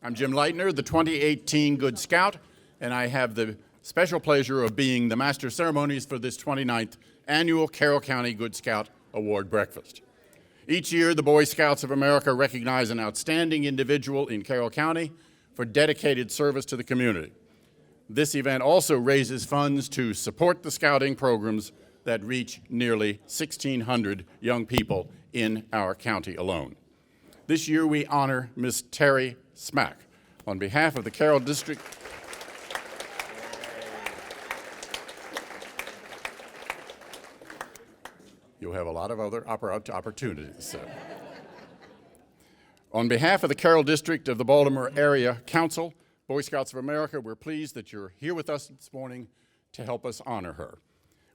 I'm Jim Leitner, the 2018 Good Scout, and I have the special pleasure of being the Master of Ceremonies for this 29th Annual Carroll County Good Scout Award Breakfast. Each year, the Boy Scouts of America recognize an outstanding individual in Carroll County for dedicated service to the community. This event also raises funds to support the scouting programs that reach nearly 1,600 young people in our county alone. This year, we honor Miss Terry Smack. On behalf of the Carroll District, you'll have a lot of other opportunities. So. On behalf of the Carroll District of the Baltimore Area Council, Boy Scouts of America, we're pleased that you're here with us this morning to help us honor her.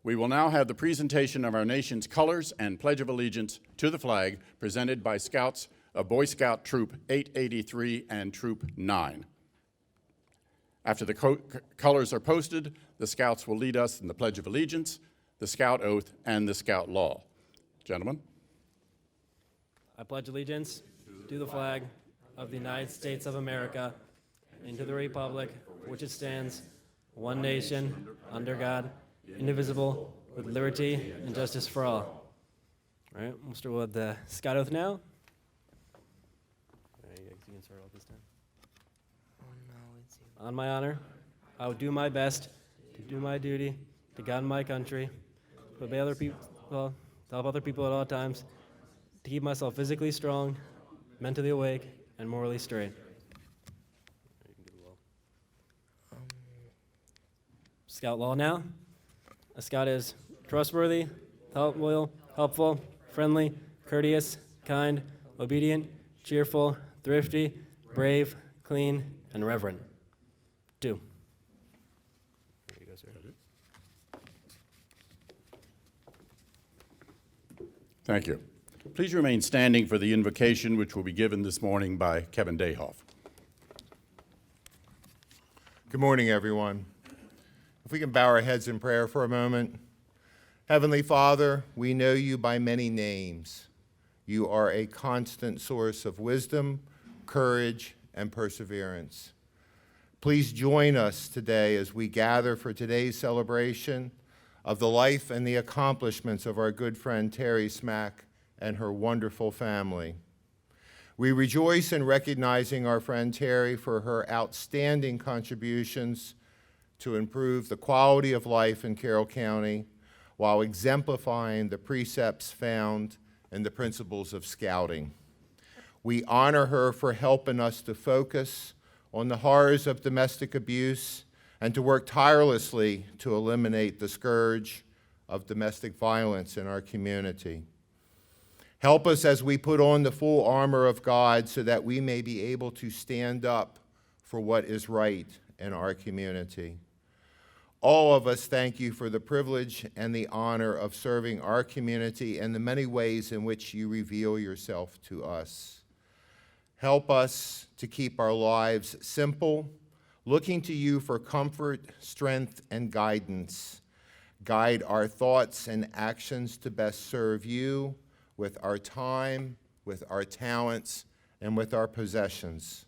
We will now have the presentation of our nation's colors and Pledge of Allegiance to the flag presented by Scouts of Boy Scout Troop 883 and Troop 9. After the colors are posted, the Scouts will lead us in the Pledge of Allegiance, the Scout Oath, and the Scout Law. Gentlemen. I pledge allegiance to the flag of the United States of America and to the republic for which it stands, one nation, under God, indivisible, with liberty and justice for all. All right, we'll start with the Scout Oath now. All right, you can start off this time. On my honor, I will do my best to do my duty to God and my country, to obey other people, to help other people at all times, to keep myself physically strong, mentally awake, and morally straight. Scout Law now. A scout is trustworthy, loyal, helpful, friendly, courteous, kind, obedient, cheerful, thrifty, brave, clean, and reverent. 2. There you go, sir. Thank you. Please remain standing for the invocation which will be given this morning by Kevin Dayhoff. Good morning, everyone. If we can bow our heads in prayer for a moment. Heavenly Father, we know you by many names. You are a constant source of wisdom, courage, and perseverance. Please join us today as we gather for today's celebration of the life and the accomplishments of our good friend Terry Smack and her wonderful family. We rejoice in recognizing our friend Terry for her outstanding contributions to improve the quality of life in Carroll County while exemplifying the precepts found in the principles of scouting. We honor her for helping us to focus on the horrors of domestic abuse and to work tirelessly to eliminate the scourge of domestic violence in our community. Help us as we put on the full armor of God so that we may be able to stand up for what is right in our community. All of us thank you for the privilege and the honor of serving our community and the many ways in which you reveal yourself to us. Help us to keep our lives simple, looking to you for comfort, strength, and guidance. Guide our thoughts and actions to best serve you with our time, with our talents, and with our possessions.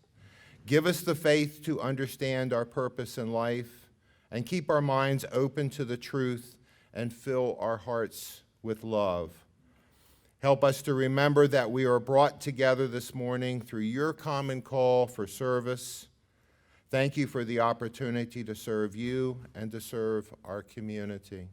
Give us the faith to understand our purpose in life and keep our minds open to the truth and fill our hearts with love. Help us to remember that we are brought together this morning through your common call for service. Thank you for the opportunity to serve you and to serve our community.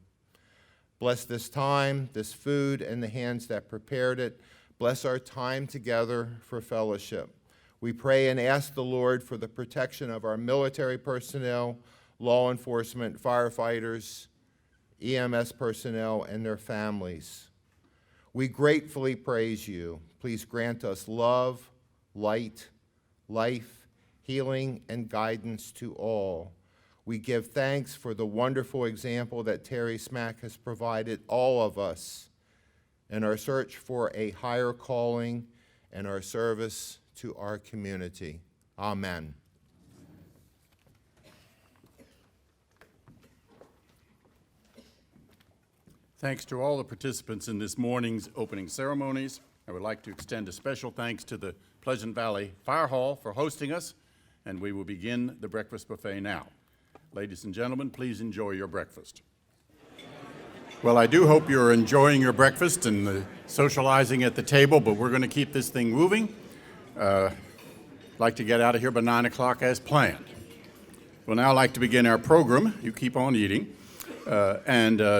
Bless this time, this food, and the hands that prepared it. Bless our time together for fellowship. We pray and ask the Lord for the protection of our military personnel, law enforcement, firefighters, EMS personnel, and their families. We gratefully praise you. Please grant us love, light, life, healing, and guidance to all. We give thanks for the wonderful example that Terry Smack has provided all of us in our search for a higher calling and our service to our community. Amen. Thanks to all the participants in this morning's opening ceremonies. I would like to extend a special thanks to the Pleasant Valley Fire Hall for hosting us, and we will begin the breakfast buffet now. Ladies and gentlemen, please enjoy your breakfast. Well, I do hope you're enjoying your breakfast and the socializing at the table, but we're going to keep this thing moving. Like to get out of here by 9 o'clock as planned. We'll now like to begin our program. You keep on eating,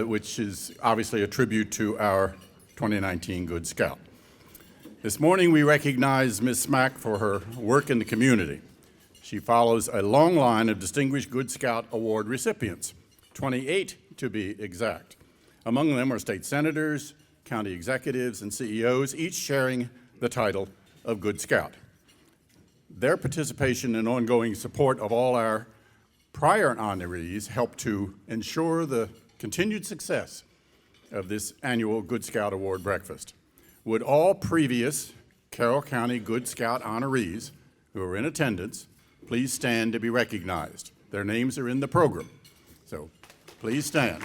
which is obviously a tribute to our 2019 Good Scout. This morning we recognize Ms. Smack for her work in the community. She follows a long line of distinguished Good Scout Award recipients, 28 to be exact. Among them are state senators, county executives, and CEOs, each sharing the title of Good Scout. Their participation and ongoing support of all our prior honorees help to ensure the continued success of this annual Good Scout Award breakfast. Would all previous Carroll County Good Scout honorees who are in attendance please stand to be recognized? Their names are in the program, so please stand.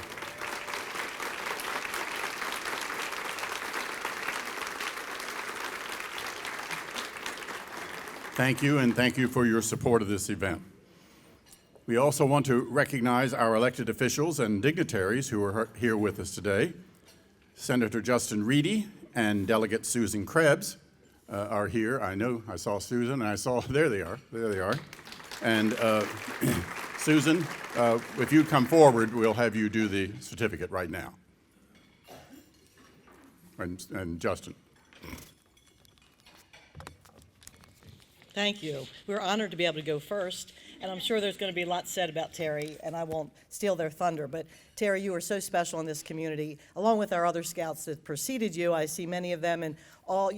Thank you, and thank you for your support of this event. We also want to recognize our elected officials and dignitaries who are here with us today. Senator Justin Reedy and Delegate Susan Krebs are here. I know, I saw Susan, and I saw, there they are. And Susan, if you come forward, we'll have you do the certificate right now. And Justin. Thank you. We're honored to be able to go first, and I'm sure there's going to be a lot said about Terry, and I won't steal their thunder, but Terry, you are so special in this community, along with our other scouts that preceded you. I see many of them, and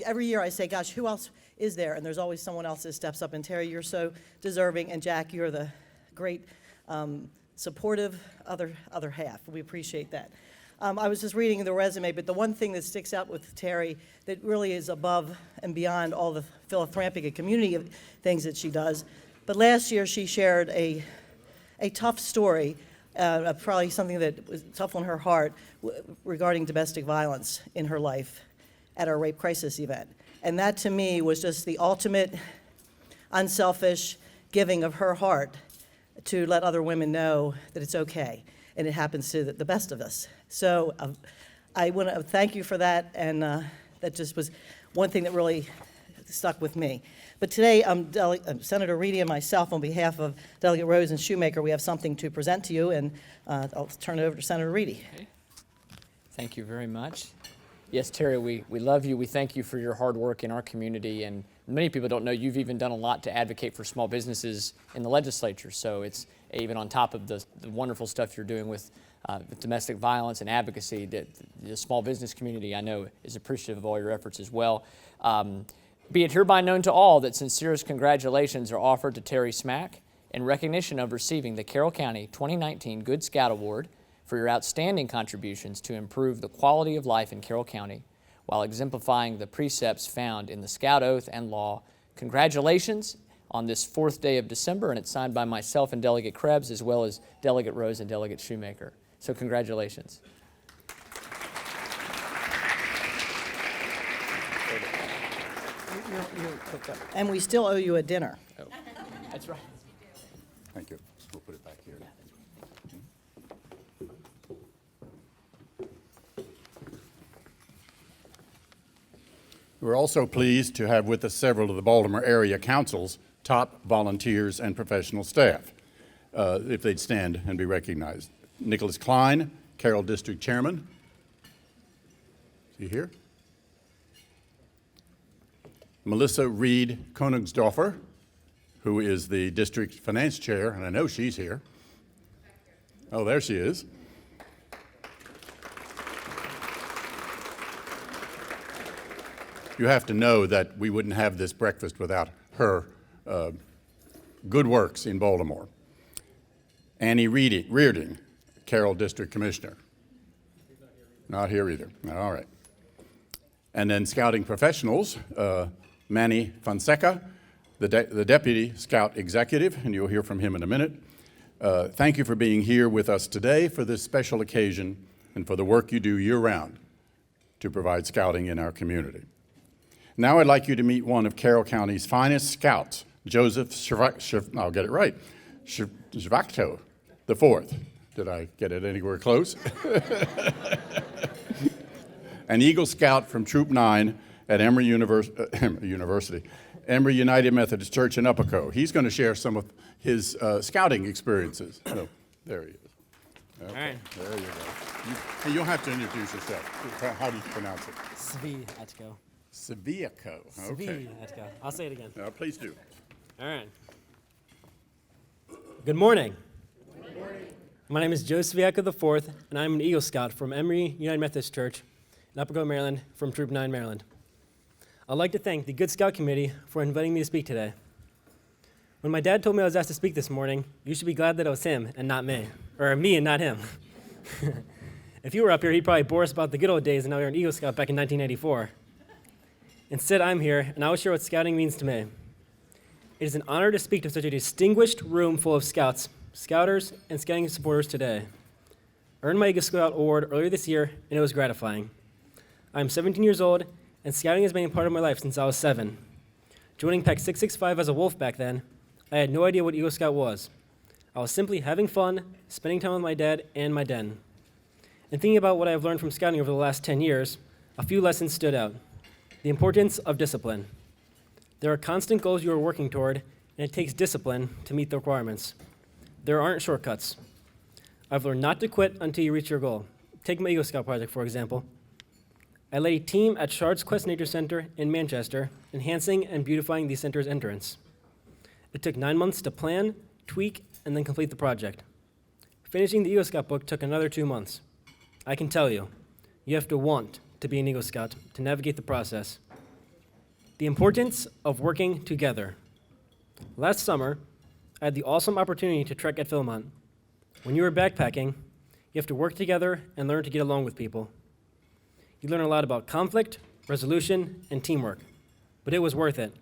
every year I say, gosh, who else is there? And there's always someone else that steps up, and Terry, you're so deserving, and Jack, you're the great supportive other half. We appreciate that. I was just reading the resume, but the one thing that sticks out with Terry that really is above and beyond all the philanthropic and community of things that she does, but last year she shared a tough story, probably something that was tough on her heart regarding domestic violence in her life at our rape crisis event. And that to me was just the ultimate unselfish giving of her heart to let other women know that it's okay, and it happens to the best of us. So I want to thank you for that, and that just was one thing that really stuck with me. But today, Senator Reedy and myself, on behalf of Delegate Rose and Shoemaker, we have something to present to you, and I'll turn it over to Senator Reedy. Okay. Thank you very much. Yes, Terry, we love you. We thank you for your hard work in our community, and many people don't know you've even done a lot to advocate for small businesses in the legislature, so it's even on top of the wonderful stuff you're doing with domestic violence and advocacy, that the small business community, I know, is appreciative of all your efforts as well. Be it hereby known to all that sincerest congratulations are offered to Terry Smack in recognition of receiving the Carroll County 2019 Good Scout Award for your outstanding contributions to improve the quality of life in Carroll County while exemplifying the precepts found in the Scout Oath and law. Congratulations on this 4th day of December, and it's signed by myself and Delegate Krebs, as well as Delegate Rose and Delegate Shoemaker. So congratulations. And we still owe you a dinner. Oh, that's right. Thank you. We'll put it back here. We're also pleased to have with us several of the Baltimore Area Council's top volunteers and professional staff, if they'd stand and be recognized. Nicholas Klein, Carroll District Chairman. Is he here? Melissa Reed Koenigsdorfer, who is the District Finance Chair, and I know she's here. Oh, there she is. You have to know that we wouldn't have this breakfast without her good works in Baltimore. Annie Rearding, Carroll District Commissioner. Not here either. All right. And then scouting professionals, Manny Fonseca, the Deputy Scout Executive, and you'll hear from him in a minute. Thank you for being here with us today for this special occasion and for the work you do year-round to provide scouting in our community. Now I'd like you to meet one of Carroll County's finest scouts Joseph I'll get it right, Shvachto the fourth. Did I get it anywhere close? An Eagle Scout from Troop 9 at Emory University, Emory United Methodist Church in Upperco. He's going to share some of his scouting experiences. So, there he is. Okay, All right. there you go. You'll have to introduce yourself. How do you pronounce it? Sviatko. Saviaco. Okay. Sviatko. I'll say it again. Please do. All right. Good morning. Good morning. My name is Joe Sviatko IV, and I'm an Eagle Scout from Emory United Methodist Church in Upperco, Maryland, from Troop 9, Maryland. I'd like to thank the Good Scout Committee for inviting me to speak today. When my dad told me I was asked to speak this morning, you should be glad that it was him and not me, or me and not him. If you were up here, he'd probably bore us about the good old days and how we were an Eagle Scout back in 1984. Instead, I'm here, and I will share what scouting means to me. It is an honor to speak to such a distinguished room full of scouts, scouters, and scouting supporters today. I earned my Eagle Scout award earlier this year, and it was gratifying. I'm 17 years old, and scouting has been a part of my life since I was 7. Joining Pack 665 as a wolf back then, I had no idea what Eagle Scout was. I was simply having fun, spending time with my dad and my den. And thinking about what I have learned from scouting over the last 10 years, a few lessons stood out. The importance of discipline. There are constant goals you are working toward, and it takes discipline to meet the requirements. There aren't shortcuts. I've learned not to quit until you reach your goal. Take my Eagle Scout project, for example. I led a team at Shard's Quest Nature Center in Manchester, enhancing and beautifying the center's entrance. It took 9 months to plan, tweak, and then complete the project. Finishing the Eagle Scout book took another 2 months. I can tell you, you have to want to be an Eagle Scout to navigate the process. The importance of working together. Last summer, I had the awesome opportunity to trek at Philmont. When you are backpacking, you have to work together and learn to get along with people. You learn a lot about conflict, resolution, and teamwork, but it was worth it.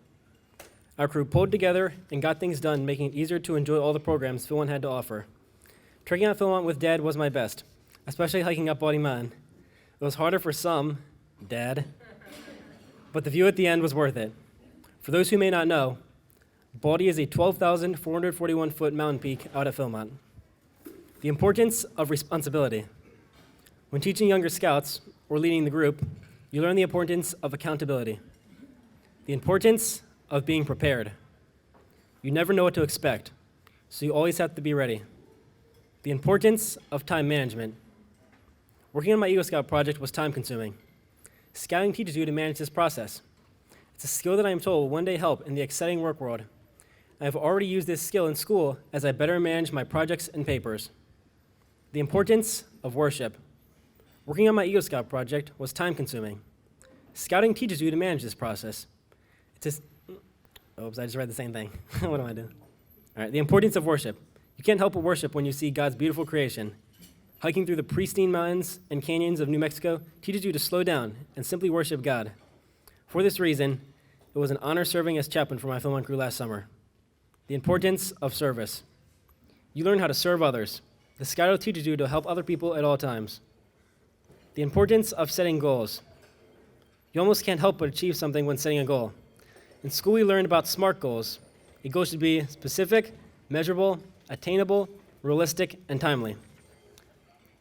Our crew pulled together and got things done, making it easier to enjoy all the programs Philmont had to offer. Trekking out Philmont with Dad was my best, especially hiking up Body Mountain. It was harder for some, Dad, but the view at the end was worth it. For those who may not know, Baldy is a 12,441-foot mountain peak out at Philmont. The importance of responsibility. When teaching younger scouts or leading the group, you learn the importance of accountability. The importance of being prepared. You never know what to expect, so you always have to be ready. The importance of time management. Working on my Eagle Scout project was time-consuming. Scouting teaches you to manage this process. It's a skill that I am told will one day help in the exciting work world. I have already used this skill in school as I better manage my projects and papers. The importance of worship. Working on my Eagle Scout project was time-consuming. Scouting teaches you to manage this process. Oops, I just read the same thing. What am I doing? All right, the importance of worship. You can't help but worship when you see God's beautiful creation. Hiking through the pristine mountains and canyons of New Mexico teaches you to slow down and simply worship God. For this reason, it was an honor serving as chaplain for my Philmont crew last summer. The importance of service. You learn how to serve others. The Scout teaches you to help other people at all times. The importance of setting goals. You almost can't help but achieve something when setting a goal. In school, we learned about SMART goals. A goal should be specific, measurable, attainable, realistic, and timely.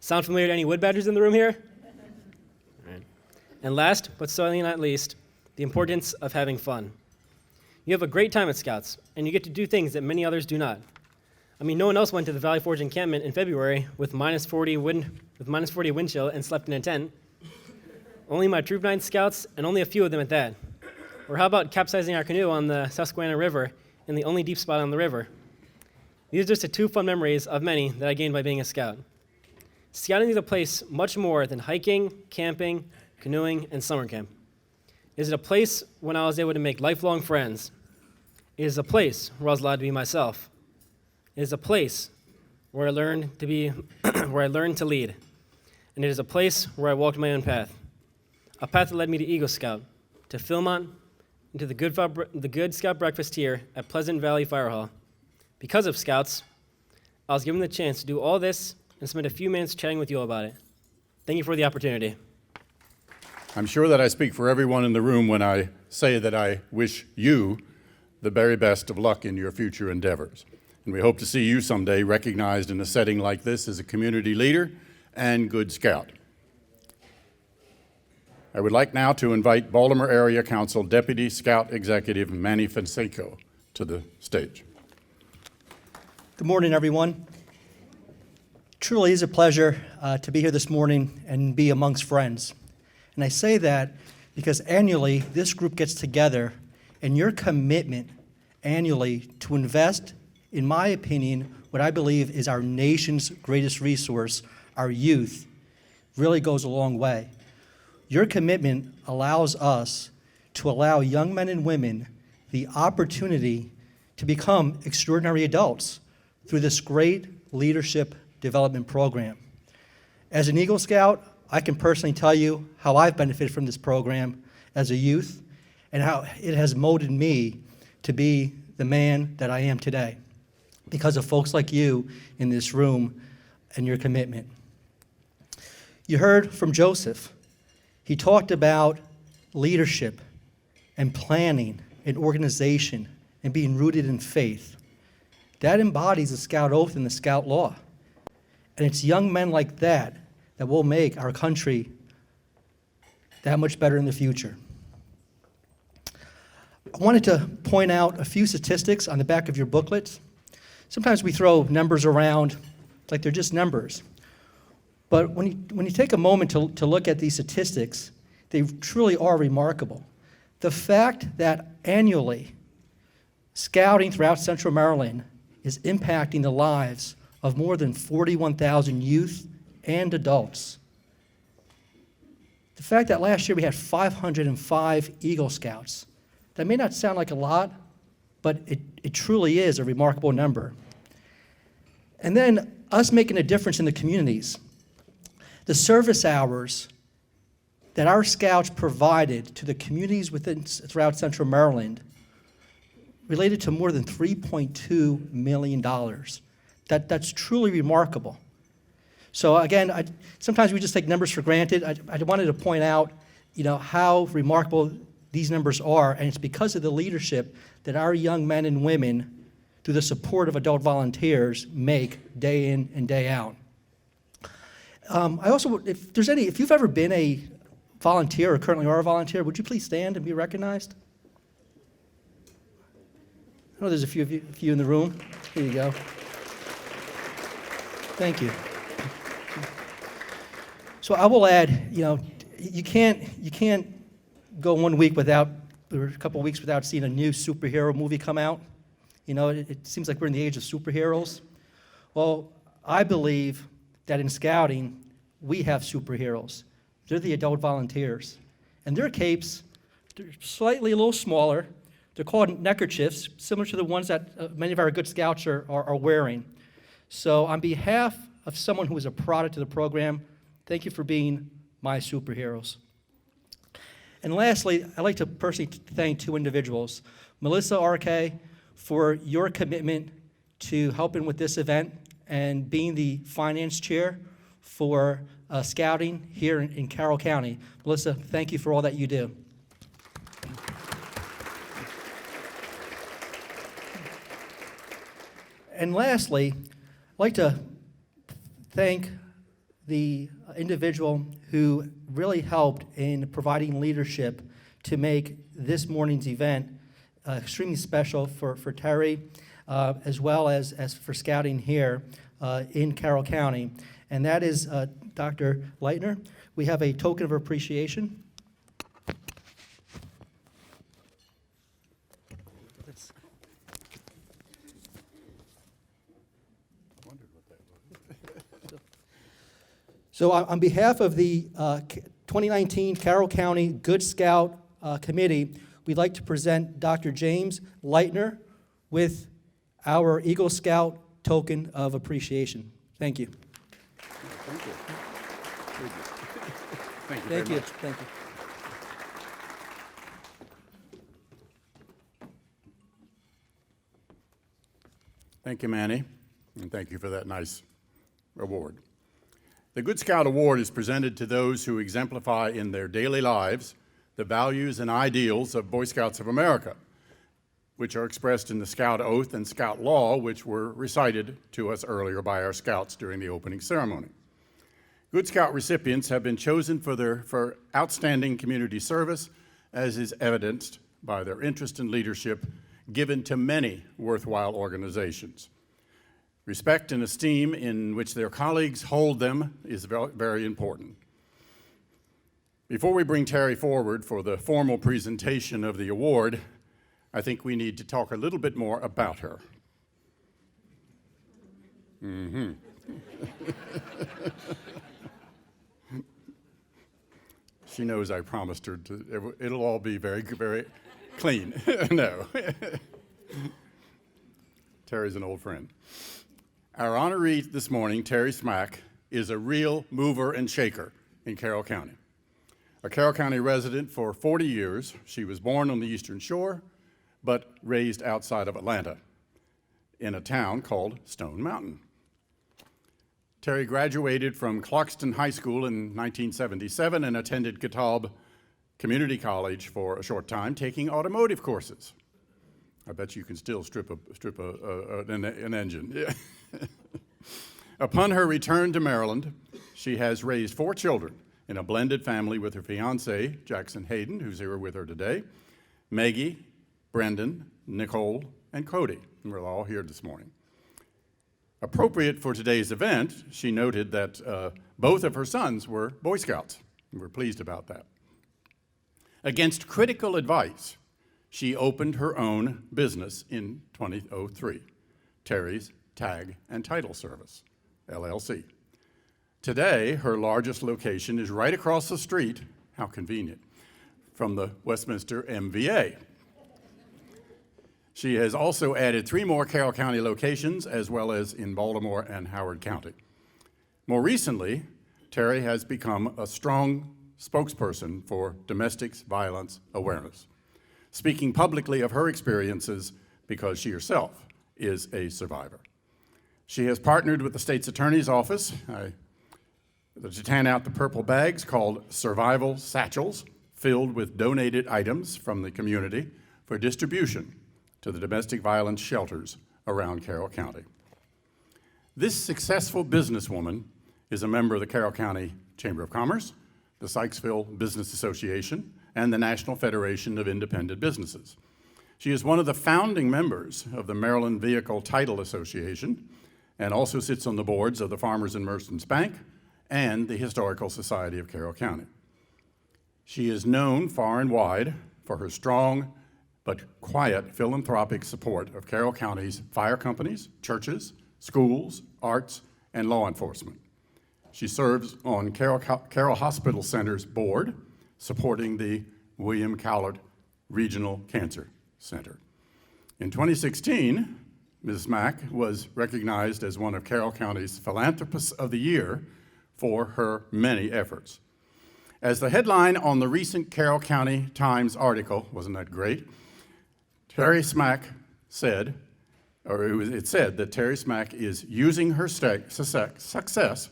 Sound familiar to any wood badgers in the room here? All right. And last, but certainly not least, the importance of having fun. You have a great time at Scouts, and you get to do things that many others do not. I mean, no one else went to the Valley Forge encampment in February with minus 40 wind chill and slept in a tent. Only my Troop 9 Scouts, and only a few of them at that. Or how about capsizing our canoe on the Susquehanna River in the only deep spot on the river? These are just the 2 fun memories of many that I gained by being a Scout. Scouting is a place much more than hiking, camping, canoeing, and summer camp. It is a place when I was able to make lifelong friends. It is a place where I was allowed to be myself. It is a place where I learned to be, where I learned to lead. And it is a place where I walked my own path. A path that led me to Eagle Scout, to Philmont, and to the Good Scout breakfast here at Pleasant Valley Fire Hall. Because of Scouts, I was given the chance to do all this and spend a few minutes chatting with you all about it. Thank you for the opportunity. I'm sure that I speak for everyone in the room when I say that I wish you the very best of luck in your future endeavors. And we hope to see you someday recognized in a setting like this as a community leader and Good Scout. I would like now to invite Baltimore Area Council Deputy Scout Executive Manny Fonseca to the stage. Good morning, everyone. Truly is a pleasure to be here this morning and be amongst friends. And I say that because annually this group gets together, and your commitment annually to invest, in my opinion, what I believe is our nation's greatest resource, our youth, really goes a long way. Your commitment allows us to allow young men and women the opportunity to become extraordinary adults through this great leadership development program. As an Eagle Scout, I can personally tell you how I've benefited from this program as a youth and how it has molded me to be the man that I am today because of folks like you in this room and your commitment. You heard from Joseph. He talked about leadership and planning and organization and being rooted in faith. That embodies the Scout Oath and the Scout Law. And it's young men like that that will make our country that much better in the future. I wanted to point out a few statistics on the back of your booklets. Sometimes we throw numbers around like they're just numbers. But when you take a moment to look at these statistics, they truly are remarkable. The fact that annually scouting throughout Central Maryland is impacting the lives of more than 41,000 youth and adults. The fact that last year we had 505 Eagle Scouts. That may not sound like a lot, but it truly is a remarkable number. And then us making a difference in the communities. The service hours that our scouts provided to the communities throughout Central Maryland related to more than $3.2 million. That's truly remarkable. So again, sometimes we just take numbers for granted. I wanted to point out, how remarkable these numbers are, and it's because of the leadership that our young men and women, through the support of adult volunteers, make day in and day out. I also, if you've ever been a volunteer or currently are a volunteer, would you please stand and be recognized? I know there's a few of you in the room. Here you go. Thank you. So I will add, you can't go 1 week without, or a couple of weeks without seeing a new superhero movie come out. It seems like we're in the age of superheroes. Well, I believe that in scouting, we have superheroes. They're the adult volunteers. And their capes, they're slightly a little smaller. They're called neckerchiefs, similar to the ones that many of our good scouts are wearing. So on behalf of someone who is a product of the program, thank you for being my superheroes. And lastly, I'd like to personally thank two individuals. Melissa R.K. for your commitment to helping with this event and being the finance chair for scouting here in Carroll County. Melissa, thank you for all that you do. And lastly, I'd like to thank the individual who really helped in providing leadership to make this morning's event extremely special for Terry, as well as for scouting here in Carroll County. And that is Dr. Leitner. We have a token of appreciation. So on behalf of the 2019 Carroll County Good Scout Committee, we'd like to present Dr. James Leitner with our Eagle Scout token of appreciation. Thank you. Thank you. Thank you. Thank you. Much. Thank you. Thank you, Manny, and thank you for that nice award. The Good Scout Award is presented to those who exemplify in their daily lives the values and ideals of Boy Scouts of America. which are expressed in the Scout Oath and Scout Law, which were recited to us earlier by our Scouts during the opening ceremony. Good Scout recipients have been chosen for outstanding community service, as is evidenced by their interest and leadership given to many worthwhile organizations. Respect and esteem in which their colleagues hold them is very important. Before we bring Terry forward for the formal presentation of the award, I think we need to talk a little bit more about her. She knows I promised her it'll all be very, very clean. No. Terry's an old friend. Our honoree this morning, Terry Smack, is a real mover and shaker in Carroll County. A Carroll County resident for 40 years, she was born on the Eastern Shore, but raised outside of Atlanta in a town called Stone Mountain. Terry graduated from Clarkston High School in 1977 and attended Catawba Community College for a short time, taking automotive courses. I bet you can still strip an engine. Yeah. Upon her return to Maryland, she has raised 4 children in a blended family with her fiancé, Jackson Hayden, who's here with her today, Maggie, Brendan, Nicole, and Cody. And we're all here this morning. Appropriate for today's event, she noted that both of her sons were Boy Scouts. And we're pleased about that. Against critical advice, she opened her own business in 2003, Terry's Tag and Title Service, LLC. Today, her largest location is right across the street, how convenient, from the Westminster MVA. She has also added 3 more Carroll County locations, as well as in Baltimore and Howard County. More recently, Terry has become a strong spokesperson for domestic violence awareness, speaking publicly of her experiences because she herself is a survivor. She has partnered with the state's attorney's office to hand out the purple bags called Survival Satchels, filled with donated items from the community for distribution to the domestic violence shelters around Carroll County. This successful businesswoman is a member of the Carroll County Chamber of Commerce, the Sykesville Business Association, and the National Federation of Independent Businesses. She is one of the founding members of the Maryland Vehicle Title Association and also sits on the boards of the Farmers and Merchants Bank and the Historical Society of Carroll County. She is known far and wide for her strong but quiet philanthropic support of Carroll County's fire companies, churches, schools, arts, and law enforcement. She serves on Carroll Hospital Center's board, supporting the William Cowlett Regional Cancer Center. In 2016, Ms. Mack was recognized as one of Carroll County's Philanthropists of the Year for her many efforts. As the headline on the recent Carroll County Times article, wasn't that great? Terry Smack said, it said that Terry Smack is using her success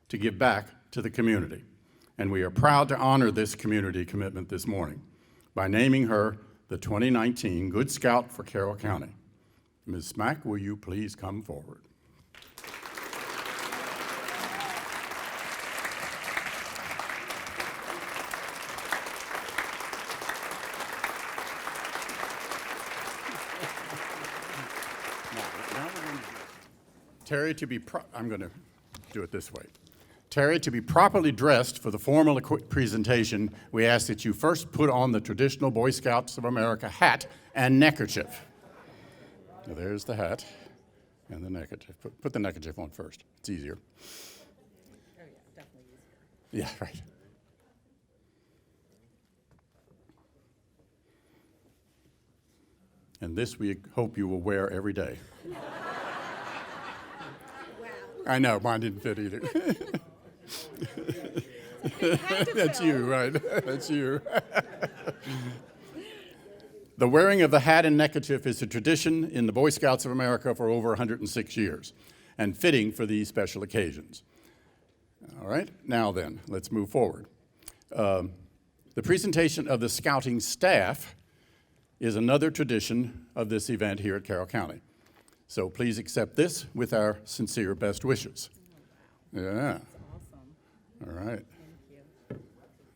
to give back to the community. And we are proud to honor this community commitment this morning by naming her the 2019 Good Scout for Carroll County. Ms. Smack, will you please come forward? Terry, I'm going to do it this way. Terry, to be properly dressed for the formal presentation, we ask that you first put on the traditional Boy Scouts of America hat and neckerchief. Now, there's the hat and the neckerchief. Put the neckerchief on first. It's easier. Oh, yeah, definitely easier. Yeah, right. And this we hope you will wear every day. I know, mine didn't fit either. That's you, right? That's you. The wearing of the hat and neckerchief is a tradition in the Boy Scouts of America for over 106 years, and fitting for these special occasions. All right, now then, let's move forward. The presentation of the scouting staff is another tradition of this event here at Carroll County. So please accept this with our sincere best wishes. Yeah. All right.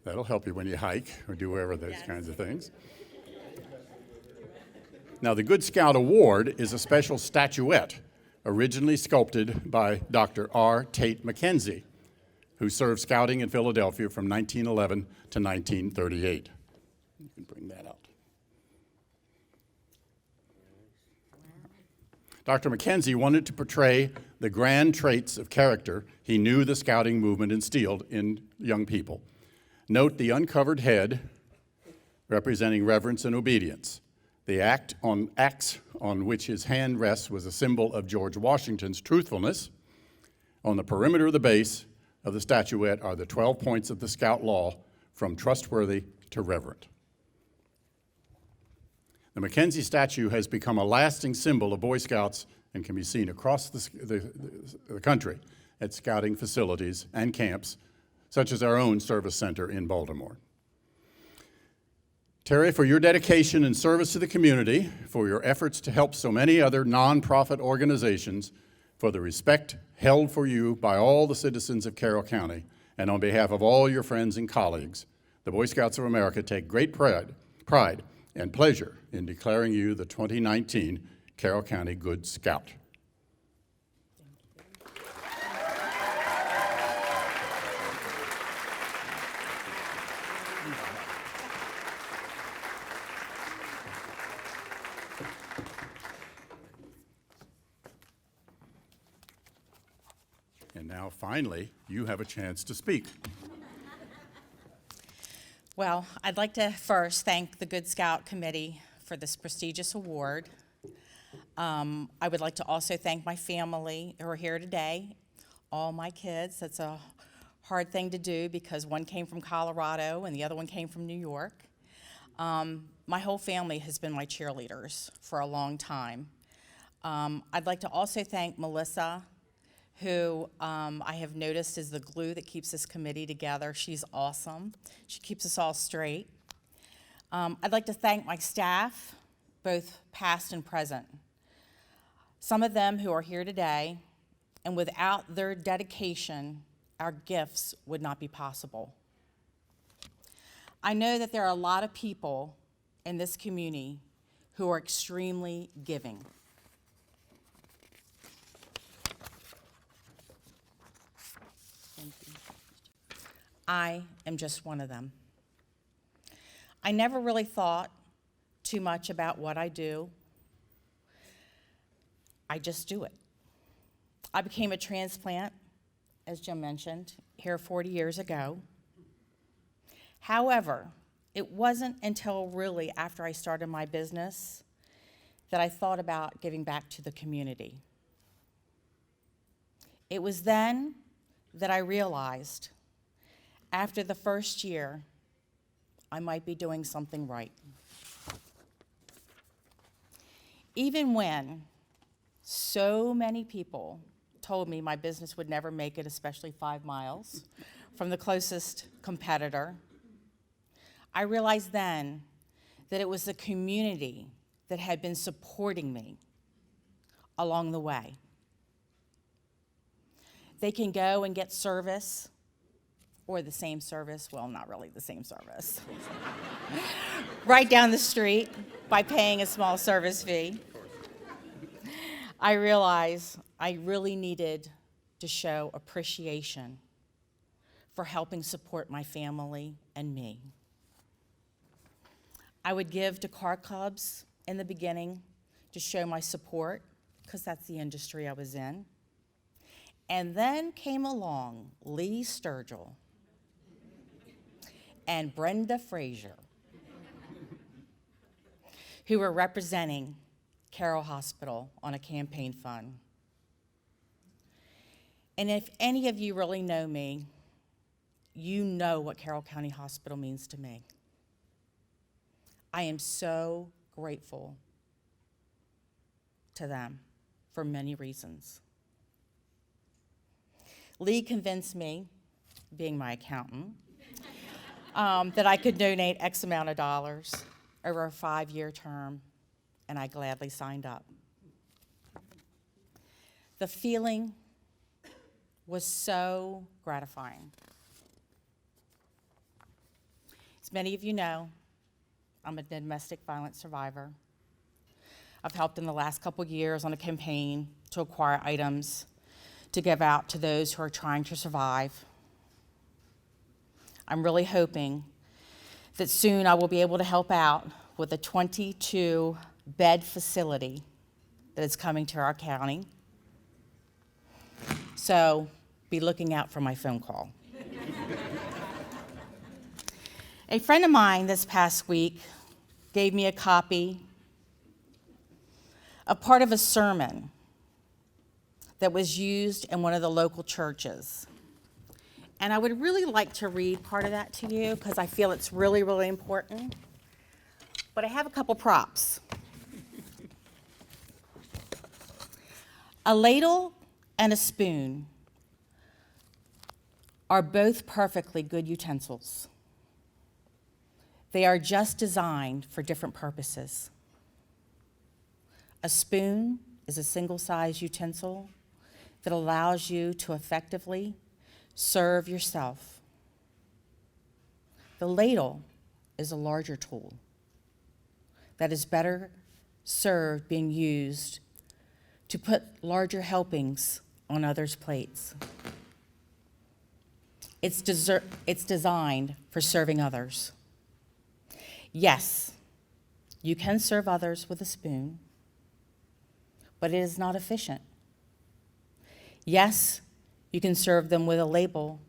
That'll help you when you hike or do whatever those kinds of things. Now, the Good Scout Award is a special statuette originally sculpted by Dr. R. Tate McKenzie, who served scouting in Philadelphia from 1911 to 1938. You can bring that out. Dr. McKenzie wanted to portray the grand traits of character he knew the scouting movement instilled in young people. Note the uncovered head, representing reverence and obedience. The axe on which his hand rests was a symbol of George Washington's truthfulness. On the perimeter of the base of the statuette are the 12 points of the Scout Law, from trustworthy to reverent. The McKenzie statue has become a lasting symbol of Boy Scouts and can be seen across the country at scouting facilities and camps, such as our own service center in Baltimore. Terry, for your dedication and service to the community, for your efforts to help so many other nonprofit organizations, for the respect held for you by all the citizens of Carroll County, and on behalf of all your friends and colleagues, the Boy Scouts of America take great pride and pleasure in declaring you the 2019 Carroll County Good Scout. And now, finally, you have a chance to speak. Well, I'd like to first thank the Good Scout Committee for this prestigious award. I would like to also thank my family who are here today, all my kids. That's a hard thing to do because one came from Colorado and the other one came from New York. My whole family has been my cheerleaders for a long time. I'd like to also thank Melissa, who I have noticed is the glue that keeps this committee together. She's awesome. She keeps us all straight. I'd like to thank my staff, both past and present. Some of them who are here today, and without their dedication, our gifts would not be possible. I know that there are a lot of people in this community who are extremely giving. I am just one of them. I never really thought too much about what I do. I just do it. I became a transplant, as Jim mentioned, here 40 years ago. However, it wasn't until really after I started my business that I thought about giving back to the community. It was then that I realized after the first year, I might be doing something right. Even when so many people told me my business would never make it, especially 5 miles from the closest competitor, I realized then that it was the community that had been supporting me along the way. They can go and get service, or the same service, well, not really the same service, right down the street by paying a small service fee. I realized I really needed to show appreciation for helping support my family and me. I would give to car clubs in the beginning to show my support, because that's the industry I was in. And then came along Lee Sturgill and Brenda Frazier, who were representing Carroll Hospital on a campaign fund. And if any of you really know me, you know what Carroll County Hospital means to me. I am so grateful to them for many reasons. Lee convinced me, being my accountant, that I could donate X amount of dollars over a 5-year term, and I gladly signed up. The feeling was so gratifying. As many of you know, I'm a domestic violence survivor. I've helped in the last couple years on a campaign to acquire items to give out to those who are trying to survive. I'm really hoping that soon I will be able to help out with a 22-bed facility that is coming to our county. So be looking out for my phone call. A friend of mine this past week gave me a copy of part of a sermon that was used in one of the local churches. And I would really like to read part of that to you because I feel it's really, really important. But I have a couple props. A ladle and a spoon are both perfectly good utensils. They are just designed for different purposes. A spoon is a single-size utensil that allows you to effectively serve yourself. The ladle is a larger tool that is better served being used to put larger helpings on others' plates. It's designed for serving others. Yes, you can serve others with a spoon, but it is not efficient. Yes, you can serve them with a ladle,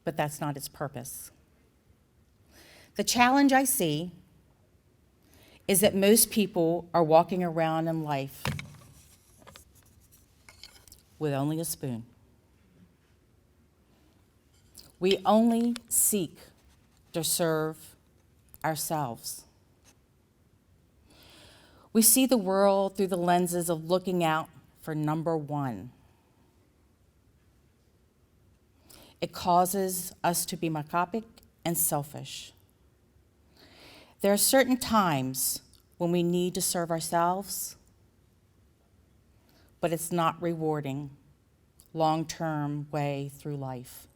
but that's not its purpose. The challenge I see is that most people are walking around in life with only a spoon. We only seek to serve ourselves. We see the world through the lenses of looking out for number one. It causes us to be myopic and selfish. There are certain times when we need to serve ourselves, but it's not rewarding long-term way through life.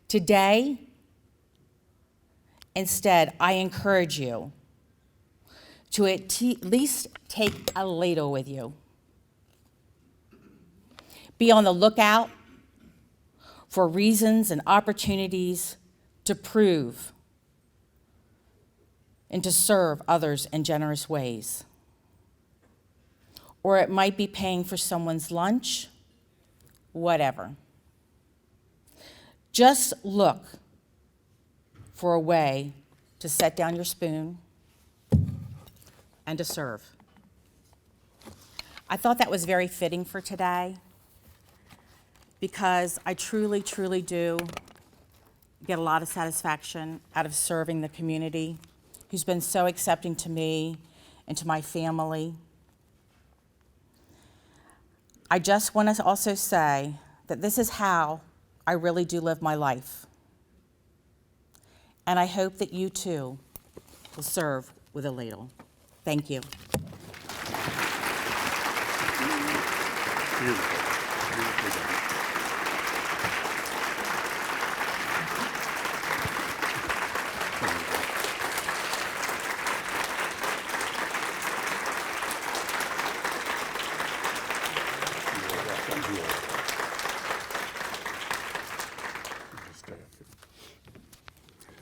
Today, instead, I encourage you to at least take a ladle with you. Be on the lookout for reasons and opportunities to prove and to serve others in generous ways. Or it might be paying for someone's lunch, whatever. Just look for a way to set down your spoon and to serve. I thought that was very fitting for today because I truly, truly do get a lot of satisfaction out of serving the community who's been so accepting to me and to my family. I just want to also say that this is how I really do live my life. And I hope that you too will serve with a ladle. Thank you.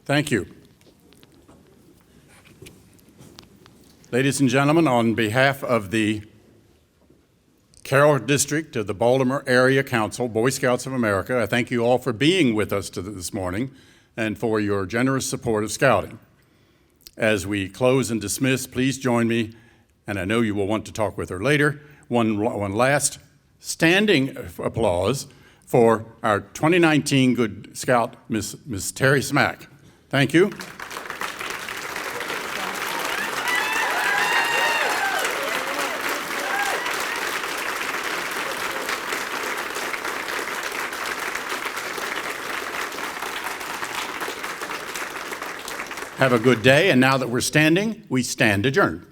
Thank you. Ladies and gentlemen, on behalf of the Carroll District of the Baltimore Area Council, Boy Scouts of America, I thank you all for being with us this morning and for your generous support of Scouting. As we close and dismiss, please join me, and I know you will want to talk with her later, one last standing applause for our 2019 Good Scout, Miss Terry Smack. Thank you. Have a good day, and now that we're standing, we stand adjourned.